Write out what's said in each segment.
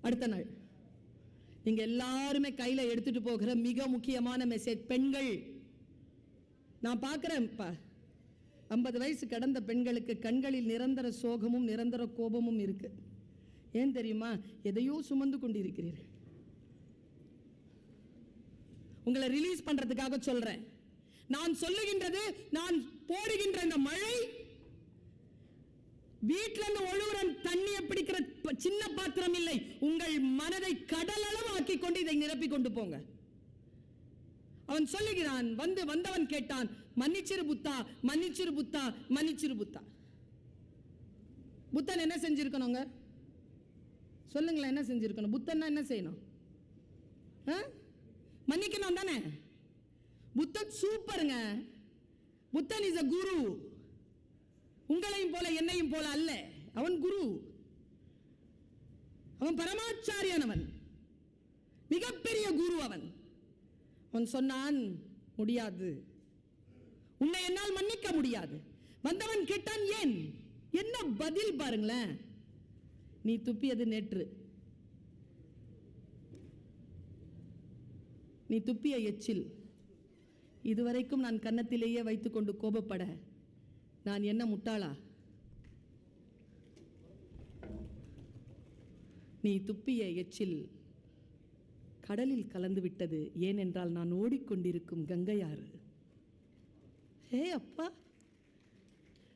அடுத்த நாள் நீங்க எல்லாருமே கையில எடுத்துட்டு போகிற மிக முக்கியமான மெசேஜ், பெண்கள். நான் பார்க்கிறேன் 50 வயசு கடந்த பெண்களுக்கு கண்களில் நிரந்தர சோகமும் நிரந்தர கோபமும் இருக்கு. ஏன் தெரியுமா? எதையோ சுமந்து கொண்டிருக்கிறீர்கள். உங்களை ரிலீஸ் பண்றதுக்காக சொல்றேன். நான் சொல்லுகின்றது, நான் போடுகின்ற இந்த மழை வீட்டில இருந்து ஒழுகுற தண்ணியை பிடிக்கிற சின்ன பாத்திரம் இல்லை. உங்கள் மனதை கடல் அளவு ஆக்கி கொண்டு இதை நிரப்பி கொண்டு போங்க. அவன் சொல்லுகிறான், வந்தவன் கேட்டான், மன்னிச்சிரு புத்தா, மன்னிச்சிரு புத்தா, மன்னிச்சிரு புத்தா. புத்தன் என்ன செஞ்சிருக்கணுங்க? சொல்லுங்களேன், என்ன செஞ்சிருக்கணும்? புத்தன் என்ன செய்யணும்? மன்னிக்கணும் தானே? புத்தன் சூப்பருங்க. புத்தன் இஸ் a குரு. உங்களையும் போல என்னையும் போல அல்ல. அவன் குரு, அவன் பரமாச்சாரியனவன், மிகப்பெரிய குரு அவன். அவன் சொன்னான், முடியாது, உன்னை என்னால் மன்னிக்க முடியாது. வந்தவன் கேட்டான், ஏன்? என்ன பதில் பாருங்களேன். நீ துப்பியது நேற்று, நீ துப்பிய எச்சில் இதுவரைக்கும் நான் கன்னத்திலேயே வைத்துக்கொண்டு கோபப்பட நான் என்ன முட்டாளா? நீ துப்பிய எச்சில் கடலில் கலந்து விட்டது. ஏனென்றால் நான் ஓடிக்கொண்டிருக்கும் கங்கையாறு. ஹே அப்பா,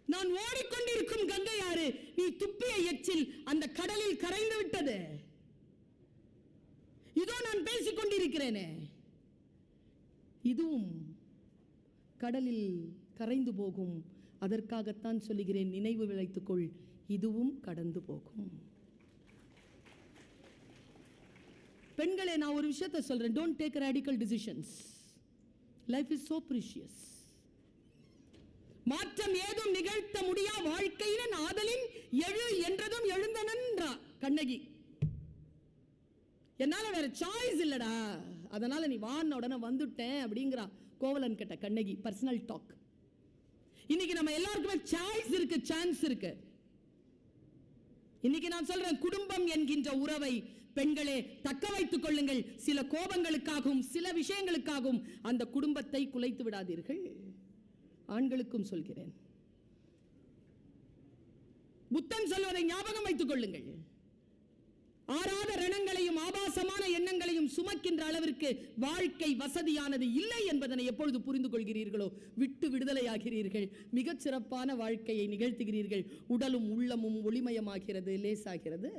நான் ஓடிக்கொண்டிருக்கும் கங்கையாறு, நீ துப்பிய எச்சில் அந்த கடலில் கரைந்து விட்டது. இதோ நான் பேசிக் கொண்டிருக்கிறேனே, இதுவும் கடலில் கரைந்து போகும். அதற்காகத்தான் சொல்லுகிறேன், நினைவு விளைத்துக்கொள், இதுவும் கடந்து போகும். பெண்களே, நான் ஒரு விஷயத்தை சொல்றேன், don't take radical decisions. Life is so precious. மாற்றம் ஏதும் நிகழ்த்த முடியா வாழ்க்கையின் ஆதலின் எழு என்றதும் எழுந்தனன்றா கண்ணகி. என்னால வேற சாய்ஸ் இல்லடா, அதனால நீ வான உடனே வந்துட்டேன் அப்படிங்கிறா கோவலன் கிட்ட கண்ணகி. Personal talk. இன்னைக்கு நம்ம எல்லாருக்குமே சாய்ஸ் இருக்கு, சான்ஸ் இருக்கு. இன்னைக்கு நான் சொல்றேன், குடும்பம் என்கின்ற உறவை பெண்களே தக்க வைத்துக் கொள்ளுங்கள். சில கோபங்களுக்காகவும் சில விஷயங்களுக்காகவும் அந்த குடும்பத்தை குலைத்து விடாதீர்கள். ஆண்களுக்கும் சொல்கிறேன், புத்தன் சொல்வதை ஞாபகம் வைத்துக் கொள்ளுங்கள். ஆறாத ரணங்களையும் ஆபாசமான எண்ணங்களையும் சுமக்கின்ற அளவிற்கு வாழ்க்கை வசதியானது இல்லை என்பதனை எப்பொழுது புரிந்து கொள்கிறீர்களோ விட்டு விடுதலையாகிறீர்கள். மிகச் சிறப்பான வாழ்க்கையை நிகழ்த்துகிறீர்கள். உடலும் உள்ளமும் ஒளிமயமாகிறது, லேசாகிறது.